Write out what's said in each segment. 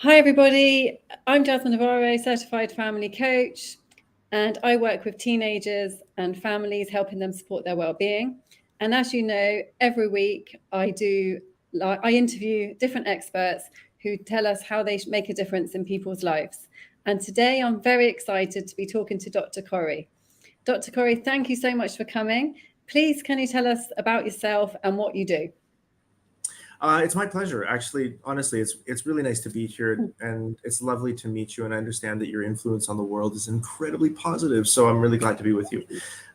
Hi, everybody. I'm Jasmine Navarro, certified family coach, and I work with teenagers and families, helping them support their well-being. And as you know, every week I interview different experts who tell us how they make a difference in people's lives. And today I'm very excited to be talking to Dr. Corrie. Dr. Corrie, thank you so much for coming. Please, can you tell us about yourself and what you do? It's my pleasure. Actually, honestly, it's really nice to be here, and it's lovely to meet you. And I understand that your influence on the world is incredibly positive. So I'm really glad to be with you.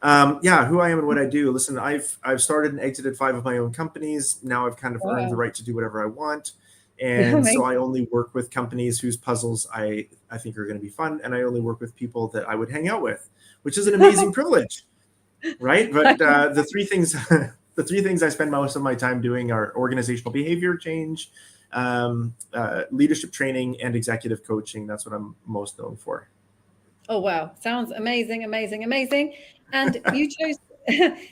Yeah, who I am and what I do. Listen, I've started and exited 5 of my own companies. Now I've kind of earned the Wow. right to do whatever I want, and so I Amazing. only work with companies whose puzzles I think are going to be fun, and I only work with people that I would hang out with, which is an amazing privilege, right? But the three things the three things I spend most of my time doing are organizational behavior change, leadership training, and executive coaching. That's what I'm most known for. Oh wow, sounds amazing, amazing, amazing. And you chose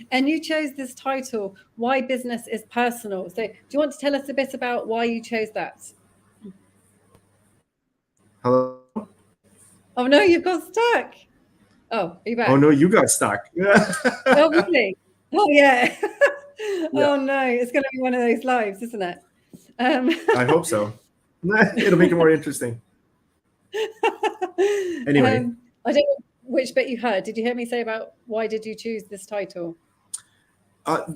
and you chose this title, Why Business is Personal. So do you want to tell us a bit about why you chose that? Hello? Oh no, you've got stuck. Oh, are you Oh back? no, you got stuck. Oh really? Oh yeah. Yeah, Oh no, it's gonna be one of those lives, isn't it? Um, I hope so. It'll make it more interesting. Anyway, I don't know which bit you heard. Did you hear me say about why did you choose this title?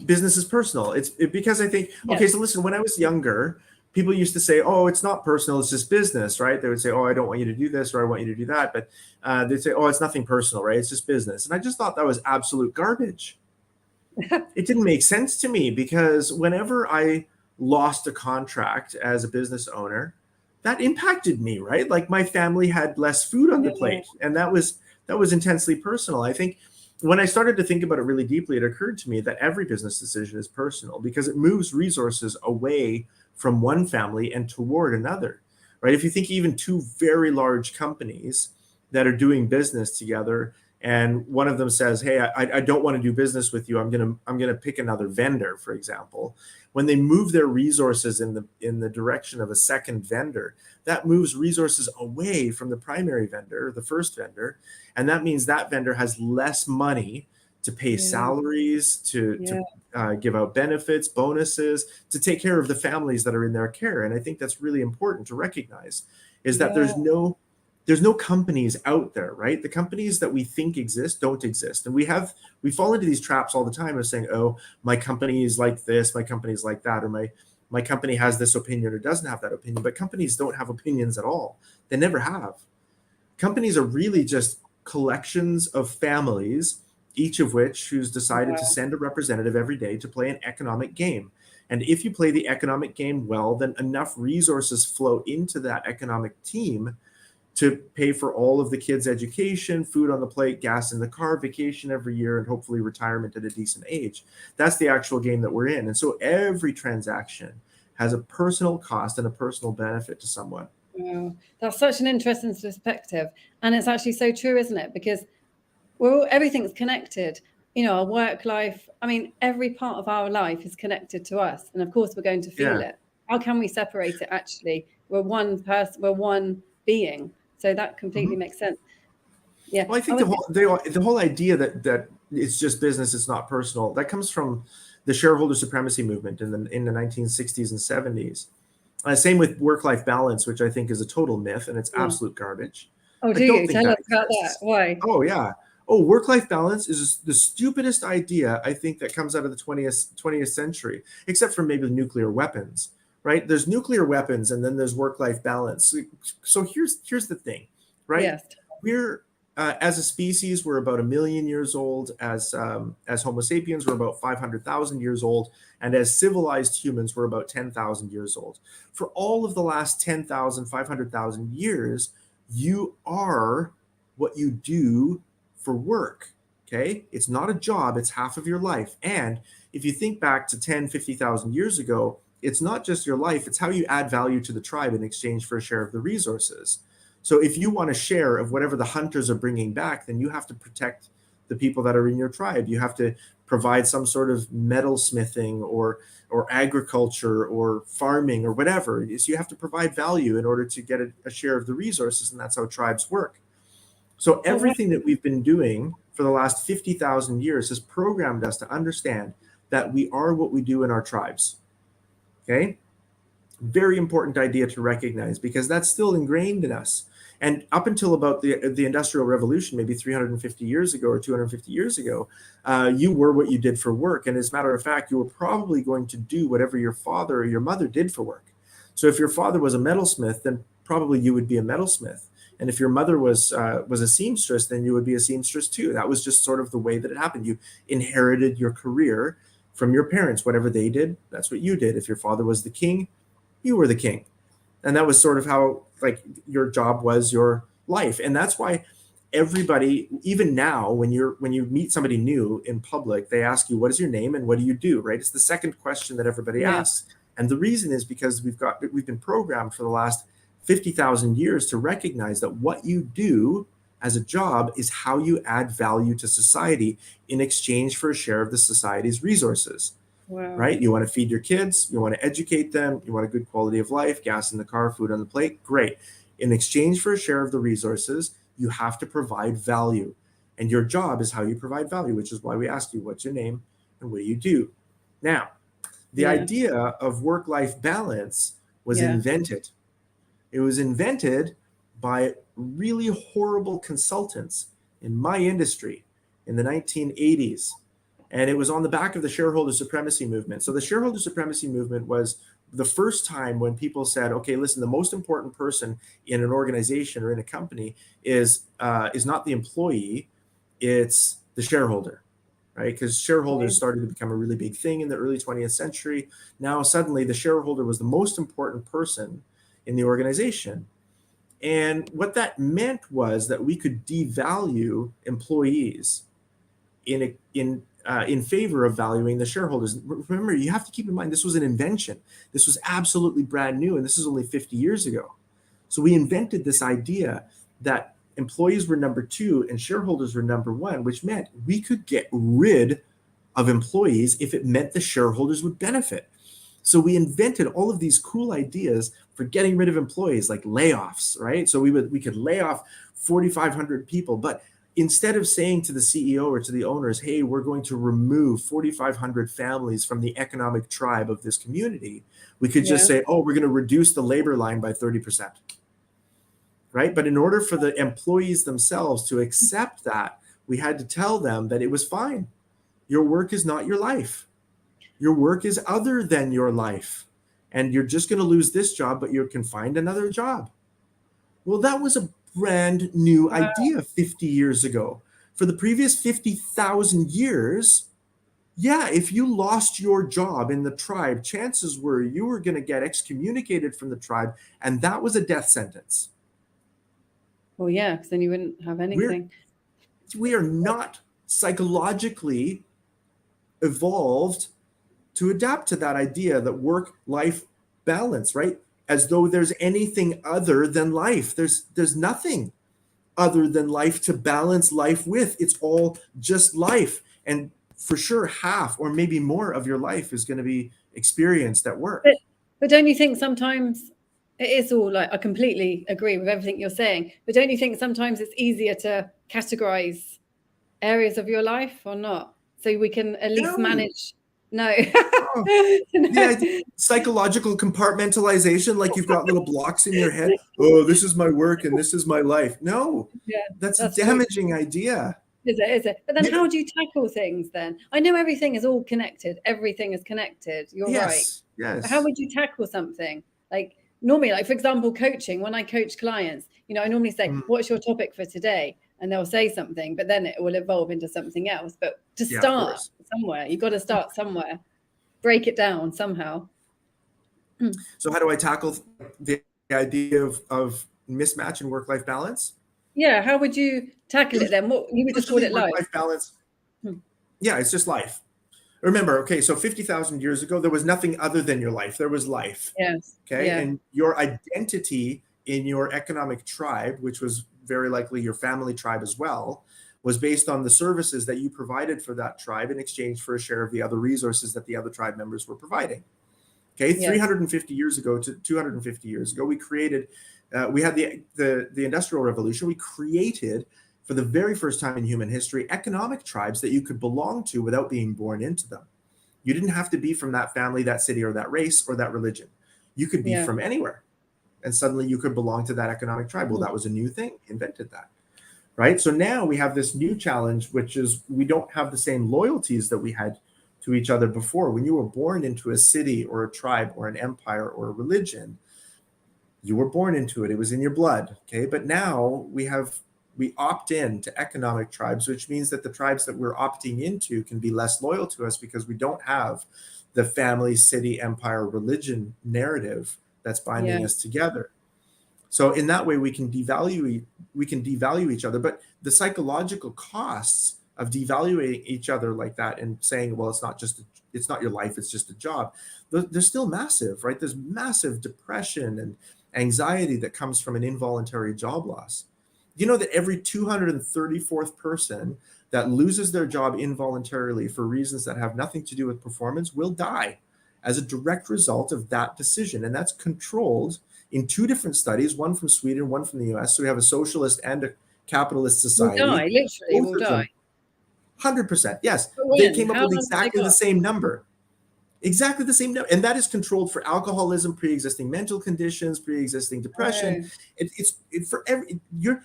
business is personal. Because I think, Yeah. okay, so listen, when I was younger, people used to say, oh, it's not personal, it's just business, right? They would say, oh, I don't want you to do this or I want you to do that. But they'd say, oh, it's nothing personal, right? It's just business. And I just thought that was absolute garbage. It didn't make sense to me because whenever I lost a contract as a business owner, that impacted me, right? Like my family had less food on the Yeah. plate, and that was intensely personal. I think when I started to think about it really deeply, it occurred to me that every business decision is personal because it moves resources away from one family and toward another, right? If you think even two very large companies that are doing business together, and one of them says, hey, I don't want to do business with you, I'm gonna pick another vendor, for example. When they move their resources in the direction of a second vendor, that moves resources away from the primary vendor, the first vendor, and that means that vendor has less money to pay Yeah. salaries, to Yeah. give out benefits, bonuses, to take care of the families that are in their care. And I think that's really important to recognize, is that Yeah. there's no companies out there, right? The companies that we think exist don't exist. And we fall into these traps all the time of saying, oh, my company is like this, my company is like that, or my company has this opinion or doesn't have that opinion. But companies don't have opinions at all. They never have. Companies are really just collections of families, each of which who's decided to Wow. send a representative every day to play an economic game. And if you play the economic game well, then enough resources flow into that economic team to pay for all of the kids' education, food on the plate, gas in the car, vacation every year, and hopefully retirement at a decent age. That's the actual game that we're in. And so every transaction has a personal cost and a personal benefit to someone. Wow. That's such an interesting perspective. And it's actually so true, isn't it? Because everything's connected. You know, our work life, I mean, every part of our life is connected to us. And of course, we're going to feel Yeah. it. How can we separate it actually? We're one person, we're one being. So that completely Mhm. makes sense. Yeah. Well, I I think was, the whole idea that it's just business, it's not personal, that comes from the shareholder supremacy movement in the 1960s and 70s. Same with work-life balance, which I think is a total myth and it's yeah. absolute garbage. Oh, I do don't you? think Tell that us about that. exists. Why? Oh yeah. Oh, work-life balance is the stupidest idea I think that comes out of the 20th century, except for maybe nuclear weapons, right? There's nuclear weapons and then there's work-life balance. So here's the thing, right? Yes. We're as a species, we're about 1 million years old. As Homo sapiens, we're about 500,000 years old, and as civilized humans, we're about 10,000 years old. For all of the last 10,000, 500,000 years, you are what you do for work. Okay, it's not a job; it's half of your life. And if you think back to 10, 50,000 years ago, it's not just your life; it's how you add value to the tribe in exchange for a share of the resources. So if you want a share of whatever the hunters are bringing back, then you have to protect the people that are in your tribe. You have to provide some sort of metal smithing or agriculture or farming or whatever. So you have to provide value in order to get a share of the resources, and that's how tribes work. So everything that we've been doing for the last 50,000 years has programmed us to understand that we are what we do in our tribes. Okay? Very important idea to recognize, because that's still ingrained in us. And up until about the Industrial Revolution, maybe 350 years ago or 250 years ago, you were what you did for work. And as a matter of fact, you were probably going to do whatever your father or your mother did for work. So if your father was a metalsmith, then probably you would be a metalsmith. And if your mother was a seamstress, then you would be a seamstress too. That was just sort of the way that it happened. You inherited your career from your parents. Whatever they did, that's what you did. If your father was the king, you were the king. And that was sort of how, like, your job was your life. And that's why everybody, even now, when you meet somebody new in public, they ask you, what is your name and what do you do, right? It's the second question that everybody asks. And the reason is because we've been programmed for the last 50,000 years to recognize that what you do as a job is how you add value to society in exchange for a share of the society's resources. Wow. Right? You want to feed your kids, you want to educate them, you want a good quality of life, gas in the car, food on the plate. Great. In exchange for a share of the resources, you have to provide value. And your job is how you provide value, which is why we ask you, what's your name and what do you do? Now, the idea of work-life balance was invented. It was invented by really horrible consultants in my industry in the 1980s. And it was on the back of the shareholder supremacy movement. So the shareholder supremacy movement was the first time when people said, okay, listen, the most important person in an organization or in a company is not the employee, it's the shareholder, right? Because shareholders started to become a really big thing in the early 20th century. Now, suddenly, the shareholder was the most important person in the organization. And what that meant was that we could devalue employees in favor of valuing the shareholders. Remember, you have to keep in mind, this was an invention. This was absolutely brand new, and this is only 50 years ago. So we invented this idea that employees were number two and shareholders were number one, which meant we could get rid of employees if it meant the shareholders would benefit. So we invented all of these cool ideas for getting rid of employees, like layoffs, right? So we could lay off 4,500 people, but instead of saying to the CEO or to the owners, hey, we're going to remove 4,500 families from the economic tribe of this community, we could just say, oh, we're going to reduce the labor line by 30%. Right? But in order for the employees themselves to accept that, we had to tell them that it was fine. Your work is not your life. Your work is other than your life. And you're just going to lose this job, but you can find another job. Well, that was a brand new idea 50 years ago. For the previous 50,000 years, if you lost your job in the tribe, chances were you were going to get excommunicated from the tribe, and that was a death sentence. Well, yeah, because then you wouldn't have anything. We are not psychologically evolved to adapt to that idea that work-life balance, right? As though there's anything other than life. There's nothing other than life to balance life with. It's all just life. And for sure, half or maybe more of your life is going to be experienced at work. But don't you think sometimes it is all, like, I completely agree with everything you're saying, but don't you think sometimes it's easier to categorize areas of your life or not? So we can at least manage. No. Psychological compartmentalization, like you've got little blocks in your head. Oh, this is my work and this is my life. No, that's a damaging idea. Is it? But then how do you tackle things then? I know everything is all connected. Everything is connected. You're right. Yes. But how would you tackle something? Like normally, like for example, coaching, when I coach clients, I normally say, what's your topic for today? And they'll say something, but then it will evolve into something else. But to start somewhere, you've got to start somewhere, break it down somehow. So how do I tackle the idea of mismatch in work-life balance? Yeah, how would you tackle it then? What you would just call it life? Work-life balance. Yeah, it's just life. Remember, okay, so 50,000 years ago, there was nothing other than your life. There was life. Yes. Okay, and your identity in your economic tribe, which was very likely your family tribe as well, was based on the services that you provided for that tribe in exchange for a share of the other resources that the other tribe members were providing. Okay, yes. 350 years ago to 250 years ago, we created, we had the Industrial Revolution. We created, for the very first time in human history, economic tribes that you could belong to without being born into them. You didn't have to be from that family, that city, or that race, or that religion. You could be from anywhere, and suddenly you could belong to that economic tribe. Well, that was a new thing. We invented that, right? So now we have this new challenge, which is we don't have the same loyalties that we had to each other before. When you were born into a city or a tribe or an empire or a religion, you were born into it. It was in your blood, okay? But now we opt in to economic tribes, which means that the tribes that we're opting into can be less loyal to us because we don't have the family, city, empire, religion narrative that's binding us together. So in that way, we can devalue each other. But the psychological costs of devaluing each other like that and saying, well, it's not your life, it's just a job, they're still massive, right? There's massive depression and anxiety that comes from an involuntary job loss. You know that every 234th person that loses their job involuntarily for reasons that have nothing to do with performance will die as a direct result of that decision. And that's controlled in 2 different studies, one from Sweden, one from the US. So we have a socialist and a capitalist society. We'll die, literally, we'll die. 100%, yes. They came up with exactly the same number. Exactly the same number. And that is controlled for alcoholism, pre-existing mental conditions, pre-existing depression.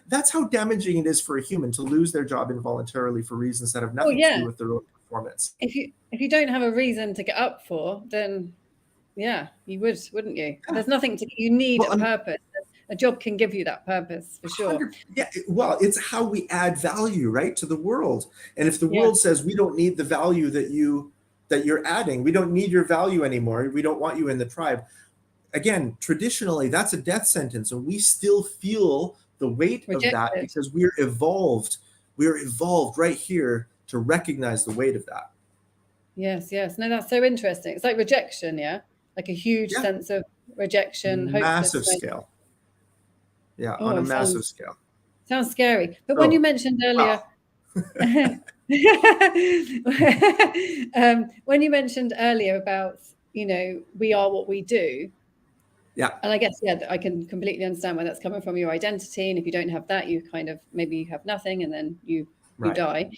That's how damaging it is for a human to lose their job involuntarily for reasons that have nothing to do with their own performance. If you don't have a reason to get up for, then you wouldn't you? There's nothing you need a purpose. A job can give you that purpose for sure. Yeah, well, it's how we add value, right, to the world. And if the world says we don't need the value that you're adding, we don't need your value anymore, we don't want you in the tribe. Again, traditionally, that's a death sentence, and we still feel the weight of that because we're evolved. We're evolved right here to recognize the weight of that. Yes. No, that's so interesting. It's like rejection, like a huge sense of rejection. Massive scale. Yeah, on a massive scale. Sounds scary. But when you mentioned earlier, when you mentioned earlier about, we are what we do. Yeah. And I guess, I can completely understand where that's coming from, your identity. And if you don't have that, you maybe you have nothing and then you die.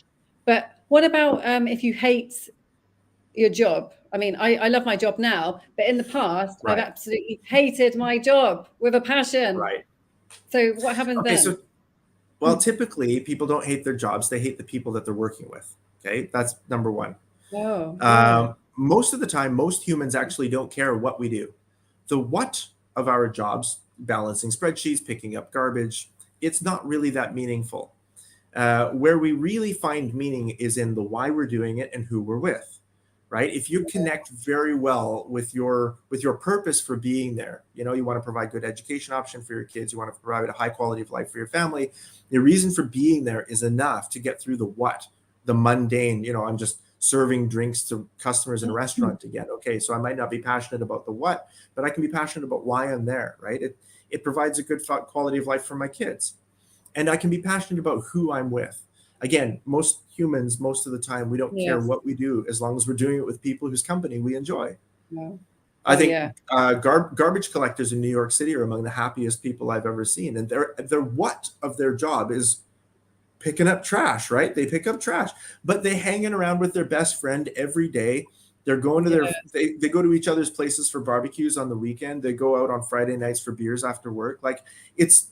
But what about if you hate your job? I mean, I love my job now, but in the past, I've absolutely hated my job with a passion. Right. So what happens then? Well, typically people don't hate their jobs. They hate the people that they're working with. Okay. That's number one. Most of the time, most humans actually don't care what we do. The what of our jobs, balancing spreadsheets, picking up garbage, it's not really that meaningful. Where we really find meaning is in the why we're doing it and who we're with. Right? If you connect very well with your purpose for being there, you want to provide good education option for your kids, you want to provide a high quality of life for your family, the reason for being there is enough to get through the what, the mundane, I'm just serving drinks to customers in a restaurant again. Okay, so I might not be passionate about the what, but I can be passionate about why I'm there, right? It provides a good quality of life for my kids. And I can be passionate about who I'm with. Again, most humans, most of the time, we don't care what we do as long as we're doing it with people whose company we enjoy. I think garbage collectors in New York City are among the happiest people I've ever seen. And their what of their job is picking up trash, right? They pick up trash, but they hanging around with their best friend every day. They're going to they go to each other's places for barbecues on the weekend. They go out on Friday nights for beers after work. Like it's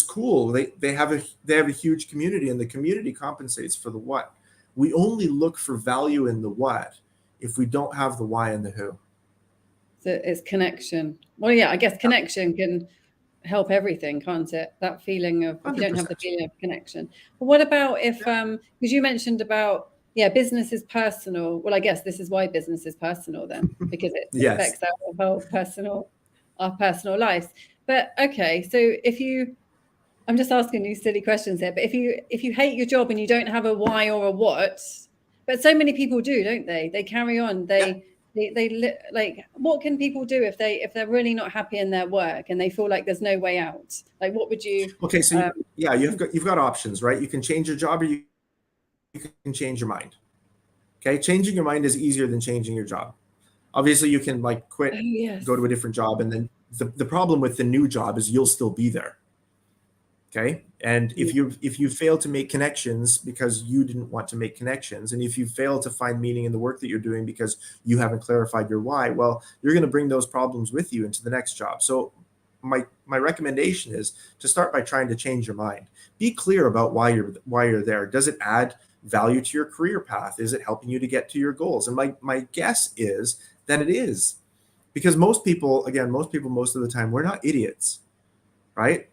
cool. They have a huge community, and the community compensates for the what. We only look for value in the what if we don't have the why and the who. So it's connection. Well, I guess connection can help everything, can't it? That feeling of, if you don't have the feeling of connection. But what about if, because you mentioned about, business is personal. Well, I guess this is why business is personal then, because it affects our personal lives. But okay, so I'm just asking you silly questions here, but if you hate your job and you don't have a why or a what, but so many people do, don't they? They carry on. They like, what can people do if they're really not happy in their work and they feel like there's no way out? Like, what would you? Okay, so you've got options, right? You can change your job, or you can change your mind. Okay, changing your mind is easier than changing your job. Obviously, you can like quit, Oh, yes. go to a different job, and then the problem with the new job is you'll still be there. Okay, and if you fail to make connections because you didn't want to make connections, and if you fail to find meaning in the work that you're doing because you haven't clarified your why, well, you're going to bring those problems with you into the next job. So my recommendation is to start by trying to change your mind. Be clear about why you're there. Does it add value to your career path? Is it helping you to get to your goals? And my guess is that it is, because most people most of the time, we're not idiots, right?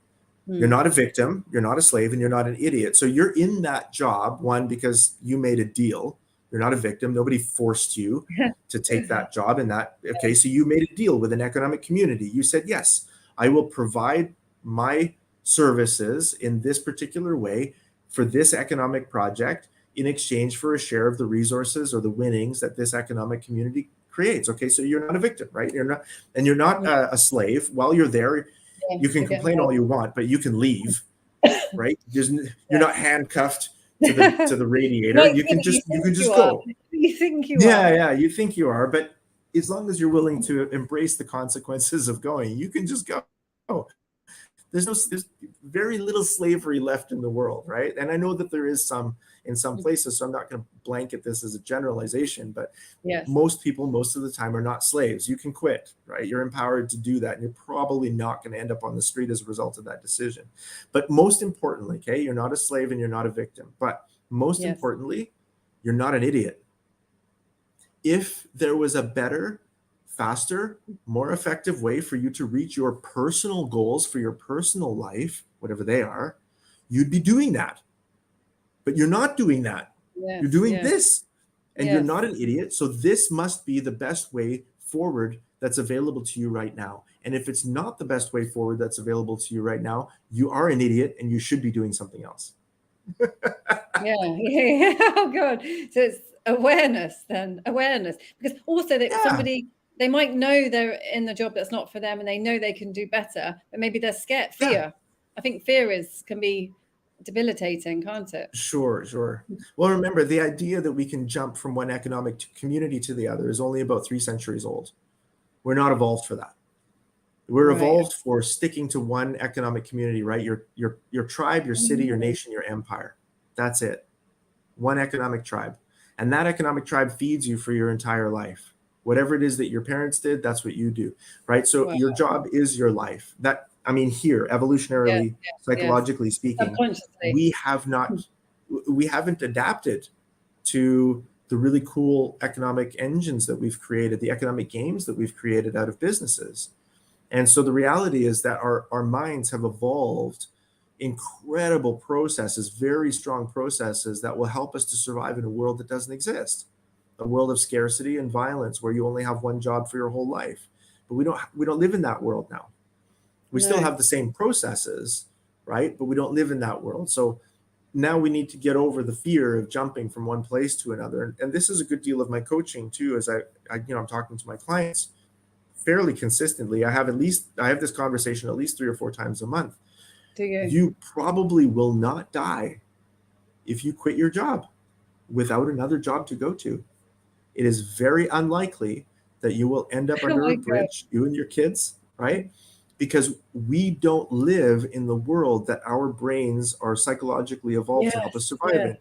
You're not a victim, you're not a slave, and you're not an idiot. So you're in that job, one, because you made a deal. You're not a victim. Nobody forced you to take that job. And that, okay, so you made a deal with an economic community. You said, yes, I will provide my services in this particular way for this economic project in exchange for a share of the resources or the winnings that this economic community creates. Okay, so you're not a victim, right? You're not a slave. While you're there, you can complain all you want, but you can leave, right? You're not handcuffed to the radiator. You can just go. You think you are. Yeah, you think you are, but as long as you're willing to embrace the consequences of going, you can just go. There's very little slavery left in the world, right? And I know that there is some in some places, so I'm not going to blanket this as a generalization, but most people, most of the time, are not slaves. You can quit, right? You're empowered to do that, and you're probably not going to end up on the street as a result of that decision. But most importantly, okay, you're not a slave and you're not a victim. But most importantly, you're not an idiot. If there was a better, faster, more effective way for you to reach your personal goals for your personal life, whatever they are, you'd be doing that. But you're not doing that. You're doing this, and you're not an idiot. So this must be the best way forward that's available to you right now. And if it's not the best way forward that's available to you right now, you are an idiot and you should be doing something else. Oh God. So it's awareness then, because also that somebody, they might know they're in the job that's not for them and they know they can do better, but maybe they're scared. Fear. I think fear can be debilitating, can't it? Sure. Well, remember, the idea that we can jump from one economic community to the other is only about 3 centuries old. We're not evolved for that. We're evolved for sticking to one economic community, right? Your tribe, your city, your nation, your empire. That's it. One economic tribe. And that economic tribe feeds you for your entire life. Whatever it is that your parents did, that's what you do, right? So your job is your life. Here, evolutionarily, psychologically speaking, we haven't adapted to the really cool economic engines that we've created, the economic games that we've created out of businesses. And so the reality is that our minds have evolved incredible processes, very strong processes that will help us to survive in a world that doesn't exist, a world of scarcity and violence where you only have one job for your whole life. But we don't live in that world now. We still have the same processes, right? But we don't live in that world. So now we need to get over the fear of jumping from one place to another. And this is a good deal of my coaching too, as I'm talking to my clients fairly consistently. I have this conversation at least 3 or 4 times a month. Do you? You probably will not die if you quit your job without another job to go to. It is very unlikely that you will end up under a bridge, you and your kids, right? Because we don't live in the world that our brains are psychologically evolved to help us survive in.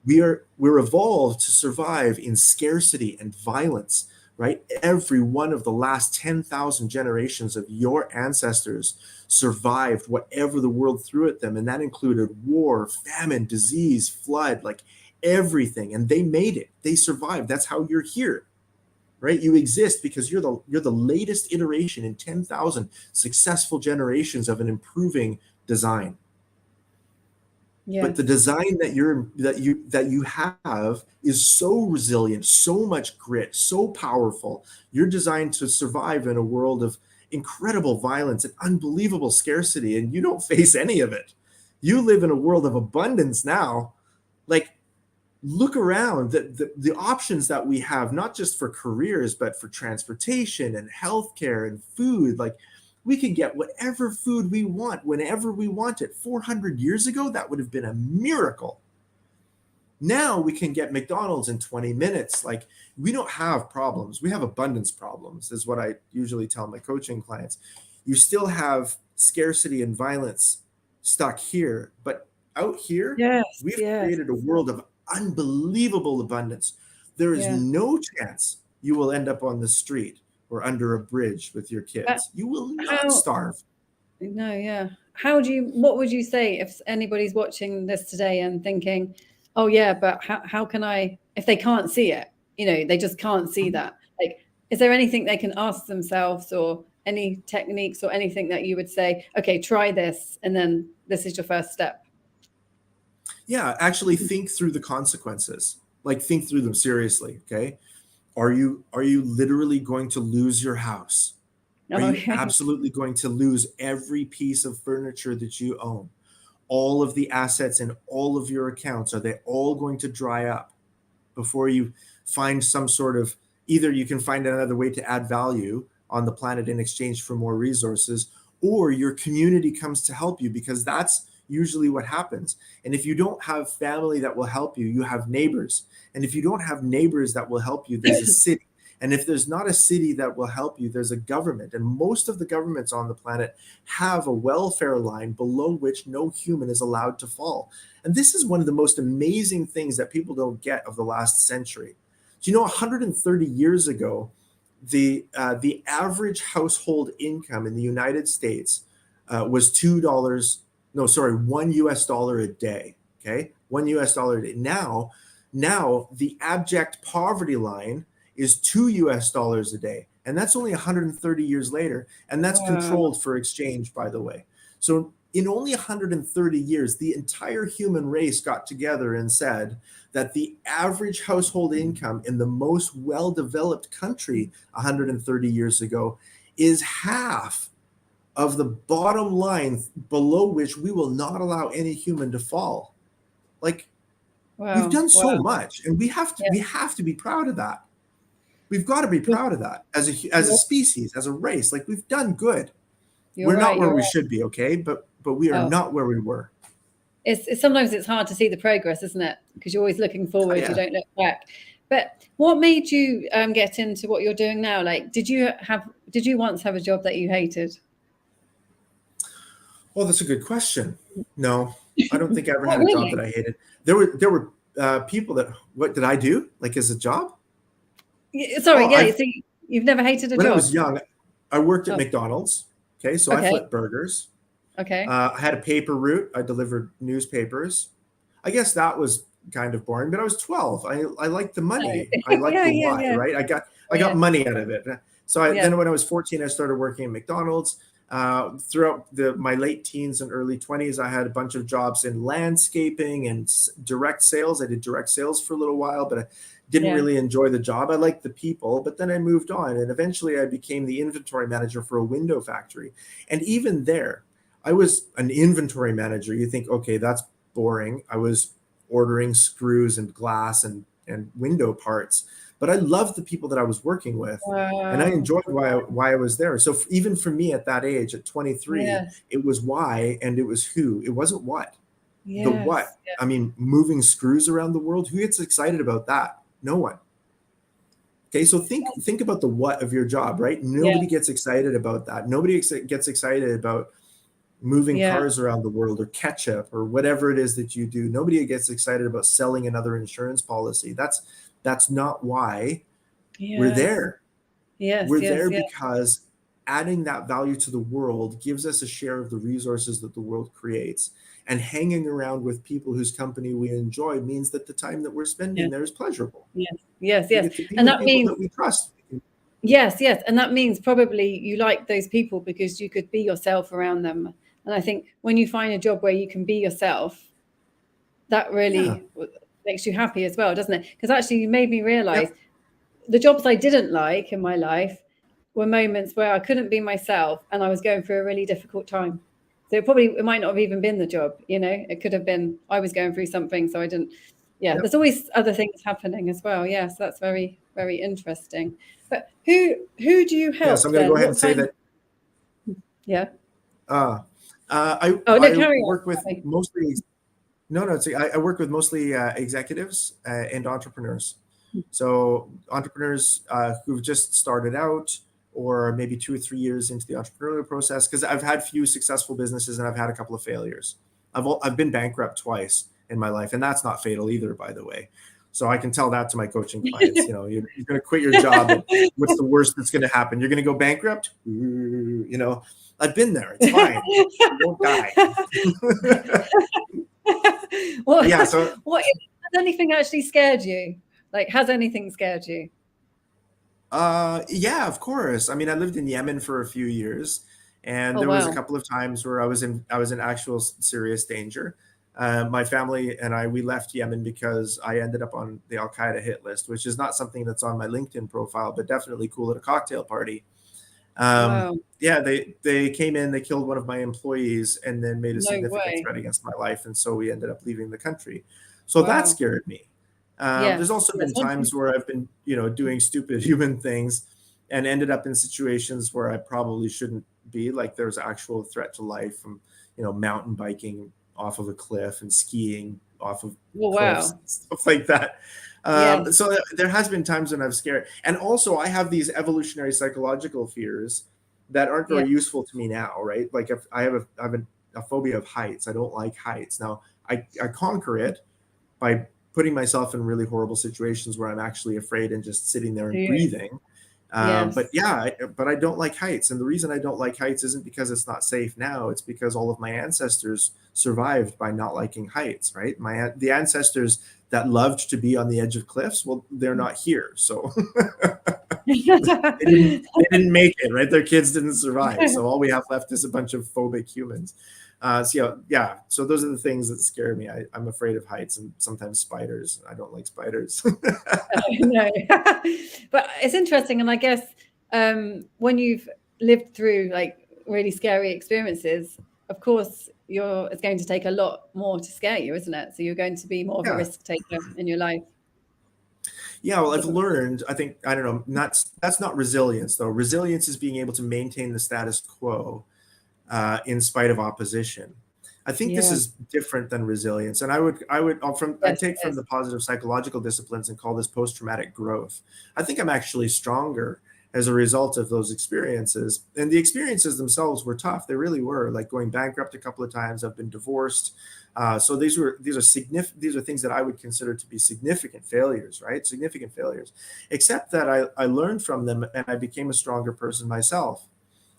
We're evolved to survive in scarcity and violence, right? Every one of the last 10,000 generations of your ancestors survived whatever the world threw at them. And that included war, famine, disease, flood, like everything. And they made it. They survived. That's how you're here, right? You exist because you're the latest iteration in 10,000 successful generations of an improving design. But the design that you have is so resilient, so much grit, so powerful. You're designed to survive in a world of incredible violence and unbelievable scarcity, and you don't face any of it. You live in a world of abundance now. Like, look around, the options that we have, not just for careers, but for transportation and healthcare and food. Like, we can get whatever food we want whenever we want it. 400 years ago, that would have been a miracle. Now we can get McDonald's in 20 minutes. Like, we don't have problems. We have abundance problems, is what I usually tell my coaching clients. You still have scarcity and violence stuck here, but out here, Yes, we've yes, created a world of unbelievable abundance. There is yeah. no chance you will end up on the street or under a bridge with your But kids. You will not how? starve. No, yeah. How do you? What would you say if anybody's watching this today and thinking, "Oh yeah, but how can I?" If they can't see it, they just can't see that. Like, is there anything they can ask themselves, or any techniques, or anything that you would say, "Okay, try this, and then this is your first step." Yeah, actually think through the consequences. Like, think through them seriously, okay? Are you literally going to lose your house? Are you Okay. absolutely going to lose every piece of furniture that you own? All of the assets in all of your accounts, are they all going to dry up before you find some sort of, either you can find another way to add value on the planet in exchange for more resources, or your community comes to help you, because that's usually what happens. And if you don't have family that will help you, you have neighbors. And if you don't have neighbors that will help you, there's a city. And if there's not a city that will help you, there's a government. And most of the governments on the planet have a welfare line below which no human is allowed to fall. And this is one of the most amazing things that people don't get of the last century. Do you know, 130 years ago, the average household income in the United States was $2, no, sorry, $1 a day. Okay, $1 a day. Now the abject poverty line is $2 a day, and that's only 130 years later, and that's Wow. controlled for exchange, by the way. So in only 130 years, the entire human race got together and said that the average household income in the most well-developed country 130 years ago is half of the bottom line below which we will not allow any human to fall. Like, we've Wow. done Wow. so much, and we have Yeah. to be proud of that. We've got to be proud of that as a You're, species, as a race. Like, we've done good. you're We're not right. where You're we right. should be, okay? But we are Oh. not where we were. It's sometimes it's hard to see the progress, isn't it? Because you're always looking Oh, forward, you yeah. don't look back. But what made you get into what you're doing now? Like, did you once have a job that you hated? Well, that's a good question. No, I don't think I ever Oh, had a job that really? I hated. There were people that, what did I do? Like, as a job? Sorry, Oh, yeah. So you've never hated a when I job? was young, I worked at Oh, McDonald's. Okay, so I okay, flipped burgers. okay. I had a paper route. I delivered newspapers. I guess that was kind of boring, but I was 12. I liked the Oh, money. I liked yeah, the yeah, why, yeah. right? I Oh, got yeah, money out of it. So yeah, then when I was 14, I started working at McDonald's. Throughout my late teens and early 20s, I had a bunch of jobs in landscaping and direct sales. I did direct sales for a little while, but I didn't yeah. really enjoy the job. I liked the people, but then I moved on, and eventually I became the inventory manager for a window factory. And even there, I was an inventory manager. You think, okay, that's boring. I was ordering screws and glass and window parts, but I loved the people that I was working with, and I Wow. enjoyed why I was there. So even for me at that age, at 23, Yes, it was why and it was who. It wasn't what. The yes, what. I mean, moving screws around the world. Who gets excited about that? No one. Okay, so think about the what of your job, right? yeah, Nobody gets excited about that. Nobody gets excited about moving yeah, cars around the world, or ketchup, or whatever it is that you do. Nobody gets excited about selling another insurance policy. That's not why we're yes, there. yes, We're yes, there yes. because adding that value to the world gives us a share of the resources that the world creates. And hanging around with people whose company we enjoy means that the time that we're Yeah. spending there is pleasurable. Yes, yes, We yes. get to be And with that people means, that we trust. yes, yes. And that means probably you like those people because you could be yourself around them. And I think when you find a job where you can be yourself, that Yeah. really makes you happy as well, doesn't it? Because actually, you made me realize Yep. the jobs I didn't like in my life were moments where I couldn't be myself and I was going through a really difficult time. So it might not have even been the job, it could have been I was going through something, so I didn't. Yeah, Yep. there's always other things happening as well. Yes, that's very, very interesting. But who do you Yeah. So help I'm going to go then? ahead and What say kind? that Yeah. uh, I Oh no, I carry on. work with Sorry. mostly No, no. I work with mostly executives and entrepreneurs. So entrepreneurs who've just started out, or maybe 2 or 3 years into the entrepreneurial process, because I've had few successful businesses and I've had a couple of failures. I've been bankrupt twice in my life, and that's not fatal either, by the way. So I can tell that to my coaching clients. You know, you're going to quit your job, and what's the worst that's going to happen? You're going to go bankrupt. You know, I've been there. It's fine. You won't die. Well, Yeah. So has anything actually scared you? Like, has anything scared you? yeah, of course. I mean, I lived in Yemen for a few years, and Oh, there was a wow. couple of times where I was in actual serious danger. My family and we left Yemen because I ended up on the Al Qaeda hit list, which is not something that's on my LinkedIn profile, but definitely cool at a cocktail party. Wow. Yeah, they came in, they killed one of my employees, and then made a No significant way. threat against my life, and so we ended up leaving the country. So that Wow. scared me. There's Yes. also Yes. been times where I've been, doing stupid human things and ended up in situations where I probably shouldn't be. Like there's actual threat to life from, mountain biking off of a cliff and skiing off of Oh, cliffs, wow. stuff like that. Yes. So there has been times when I've scared, and also I have these evolutionary psychological fears that aren't Yeah. very useful to me now, right? Like if I have a phobia of heights. I don't like heights. Now I conquer it by putting myself in really horrible situations where I'm actually afraid and just sitting there and Yeah. breathing. But Yes. yeah, but I don't like heights. And the reason I don't like heights isn't because it's not safe now. It's because all of my ancestors survived by not liking heights, right? The ancestors that loved to be on the edge of cliffs, well, they're not here. So they didn't make it, right? Their kids didn't survive. So all we have left is a bunch of phobic humans. So yeah. So those are the things that scare me. I'm afraid of heights and sometimes spiders. I don't like spiders. No. But it's interesting, and I guess when you've lived through like really scary experiences, of course it's going to take a lot more to scare you, isn't it? So you're going to be more of a Yeah. risk taker in your life. Yeah, well, I've learned, I don't know, that's not resilience though. Resilience is being able to maintain the status quo in spite of opposition. I think this Yeah. is different than resilience, and I'd Yes, take it from is. the positive psychological disciplines and call this post-traumatic growth. I think I'm actually stronger as a result of those experiences, and the experiences themselves were tough. They really were. Like going bankrupt a couple of times. I've been divorced. So these are things that I would consider to be significant failures, right? Significant failures, except that I learned from them and I became a stronger person myself.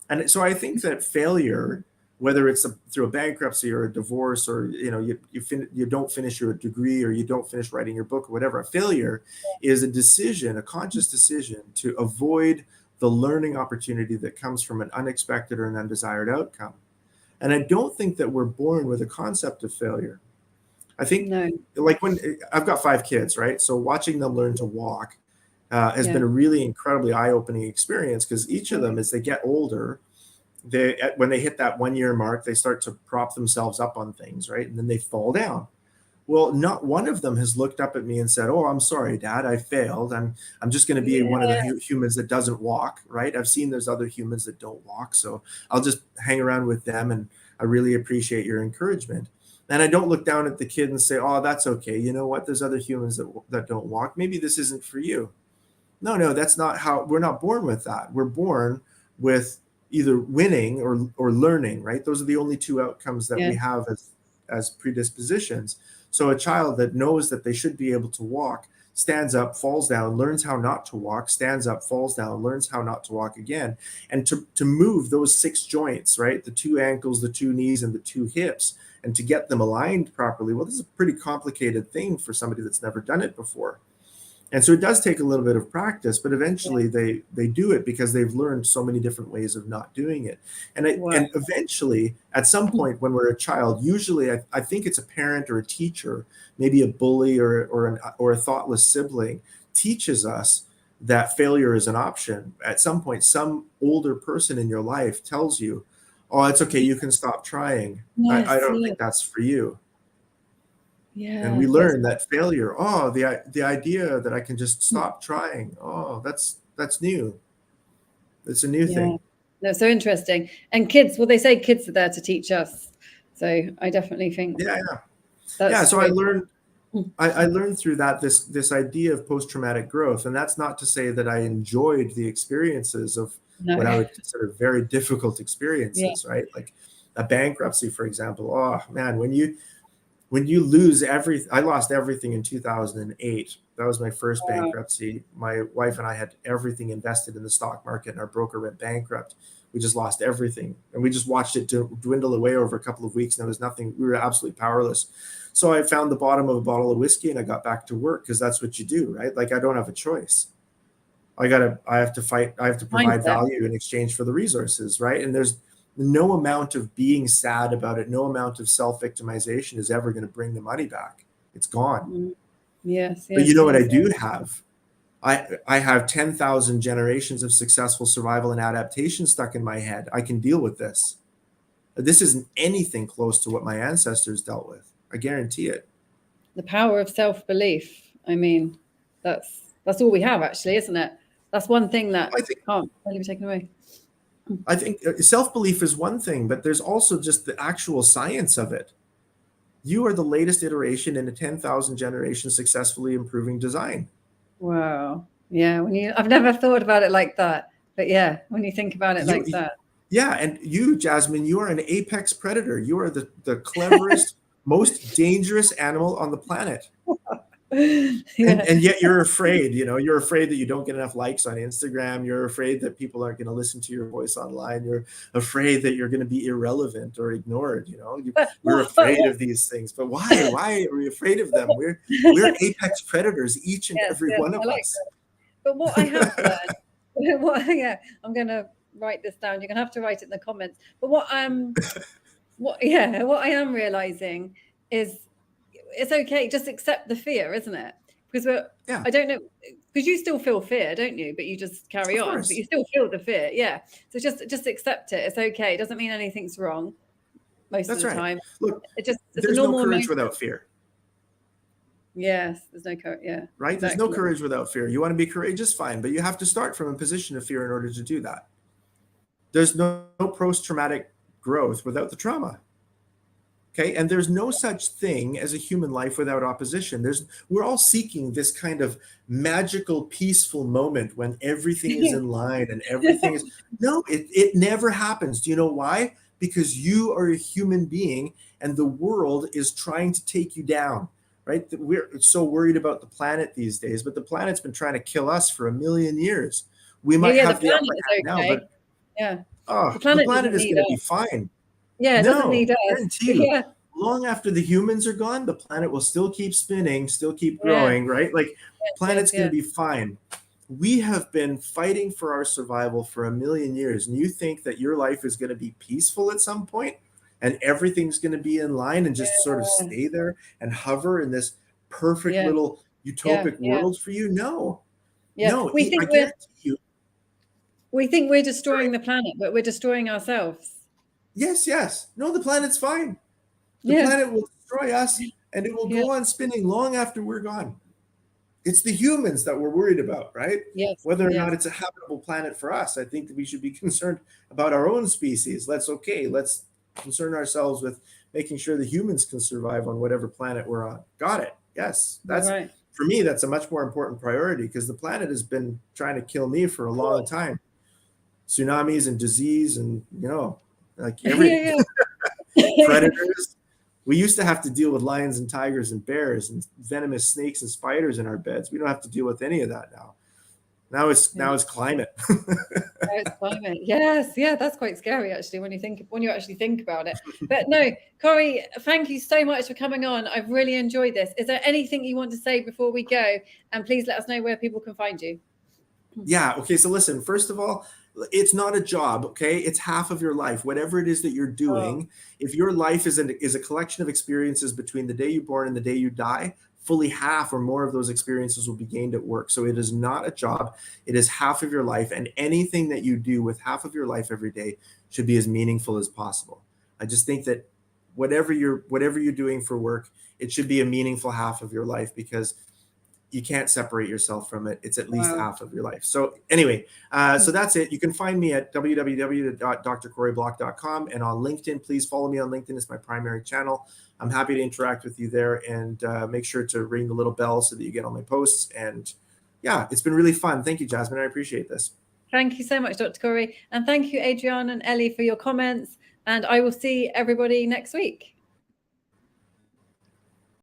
And so I think that failure, whether it's through a bankruptcy or a divorce, or you don't finish your degree, or you don't finish writing your book, or whatever, a failure is a decision, a conscious decision to avoid the learning opportunity that comes from an unexpected or an undesired outcome. And I don't think that we're born with a concept of failure. I think, No. like when I've got 5 kids, right? So watching them learn to walk has Yeah. been a really incredibly eye-opening experience, because each of them, as they get older, when they hit that 1 year mark, they start to prop themselves up on things, right? And then they fall down. Well, not one of them has looked up at me and said, "Oh, I'm sorry, Dad, I failed. I'm just going to be one of the Yeah. humans that doesn't walk," right? I've seen there's other humans that don't walk, so I'll just hang around with them, and I really appreciate your encouragement. And I don't look down at the kid and say, "Oh, that's okay. You know what? There's other humans that don't walk. Maybe this isn't for you." No, no, that's not how. We're not born with that. We're born with either winning or learning, right? Those are the only two outcomes that we Yes. have as predispositions. So a child that knows that they should be able to walk stands up, falls down, learns how not to walk, stands up, falls down, learns how not to walk again. And to move those 6 joints, right? The 2 ankles, the 2 knees, and the 2 hips, and to get them aligned properly, well, this is a pretty complicated thing for somebody that's never done it before. And so it does take a little bit of practice, but eventually they do it because they've learned so many different ways of not doing it. Wow. And eventually, at some point when we're a child, usually I think it's a parent or a teacher, maybe a bully or a thoughtless sibling, teaches us that failure is an option. At some point, some older person in your life tells you, "Oh, it's okay, you can stop trying. I Yes. don't Yeah. think that's for you." And we Yeah. That's learn that failure, oh, the idea that I can just stop trying, oh, that's new. It's a new yeah. thing. That's so interesting. And kids, well, they say kids are there to teach us. So I definitely think Yeah, yeah. Yeah, so I great. learned I learned through that this idea of post-traumatic growth, and that's not to say that I enjoyed the experiences of what I No. would consider very difficult Yeah. experiences, right? Like a bankruptcy, for example. Oh man, when you lose I lost everything in 2008. That was my first Wow. bankruptcy. My wife and I had everything invested in the stock market, and our broker went bankrupt. We just lost everything, and we just watched it dwindle away over a couple of weeks, and there was nothing. We were absolutely powerless. So I found the bottom of a bottle of whiskey, and I got back to work, because that's what you do, right? Like, I don't have a choice. I have to fight. I have to provide Mindset. value in exchange for the resources, right? And there's no amount of being sad about it, no amount of self-victimization is ever going to bring the money back. It's gone. Yes, But you yes, know what I yes. do have? I have 10,000 generations of successful survival and adaptation stuck in my head. I can deal with this. This isn't anything close to what my ancestors dealt with. I guarantee it. The power of self-belief. I mean, that's all we have, actually, isn't it? That's one thing that can't really be taken away. I think self-belief is one thing, but there's also just the actual science of it. You are the latest iteration in a 10,000 generation successfully improving design. Wow. Yeah. I've never thought about it like that, but yeah, when you think about it like that. Yeah, and you, Jasmine, you are an apex predator. You are the cleverest, most dangerous animal on the planet. Yeah. And yet you're afraid, you're afraid that you don't get enough likes on Instagram. You're afraid that people aren't going to listen to your voice online. You're afraid that you're going to be irrelevant or ignored. You're afraid of these things. But why? Why are we afraid of them? We're apex predators, each and every one of us. That. But what I have learned, I'm going to write this down. You're going to have to write it in the comments. But what I am realizing is it's okay. Just accept the fear, isn't it? Because I don't know, because you still feel fear, don't you? But you just carry on. But you still feel the fear. Yeah. So just accept it. It's okay. It doesn't mean anything's wrong most of the time. Look, it's there's a normal no courage without fear. Yes, there's no courage. Yeah. Right? Exactly. There's no courage without fear. You want to be courageous, fine, but you have to start from a position of fear in order to do that. There's no post-traumatic growth without the trauma. Okay, and there's no such thing as a human life without opposition. We're all seeking this kind of magical, peaceful moment when everything is in line and everything is. No, it never happens. Do you know why? Because you are a human being, and the world is trying to take you down. Right? We're so worried about the planet these days, but the planet's been trying to kill us for 1 million years. We might have the upper hand now, but the planet is going to be fine. Yeah, it doesn't need us. Guarantee you, long after the humans are gone, the planet will still keep spinning, still keep growing, right? Like, planet's going to be fine. We have been fighting for our survival for 1 million years, and you think that your life is going to be peaceful at some point, and everything's going to be in line and just sort of stay there and hover in this perfect little utopic world for you? No. No, I guarantee you. We think we're destroying the planet, but we're destroying ourselves. Yes. No, the planet's fine. The planet will destroy us, and it will go on spinning long after we're gone. It's the humans that we're worried about, right? Yes. Whether or not it's a habitable planet for us. I think that we should be concerned about our own species. Let's concern ourselves with making sure the humans can survive on whatever planet we're on. Got it. Yes. That's right. For me, that's a much more important priority, because the planet has been trying to kill me for a long time. Tsunamis and disease and, like every predators. We used to have to deal with lions and tigers and bears and venomous snakes and spiders in our beds. We don't have to deal with any of that now. Now it's climate. It's climate. Yes, that's quite scary actually when you actually think about it. But no, Corrie, thank you so much for coming on. I've really enjoyed this. Is there anything you want to say before we go? And please let us know where people can find you. Yeah. Okay. So listen, first of all, it's not a job. Okay. It's half of your life, whatever it is that you're doing. If your life is a collection of experiences between the day you're born and the day you die, fully half or more of those experiences will be gained at work. So it is not a job. It is half of your life. And anything that you do with half of your life every day should be as meaningful as possible. I just think that whatever you're doing for work, it should be a meaningful half of your life, because you can't separate yourself from it. It's at least Wow. half of your life. So anyway, so that's it. You can find me at www.drcorrieblock.com, and on LinkedIn. Please follow me on LinkedIn. It's my primary channel. I'm happy to interact with you there, and make sure to ring the little bell so that you get all my posts. And yeah, it's been really fun. Thank you, Jasmine. I appreciate this. Thank you so much, Dr. Corrie. And thank you, Adrian and Ellie, for your comments. And I will see everybody next week.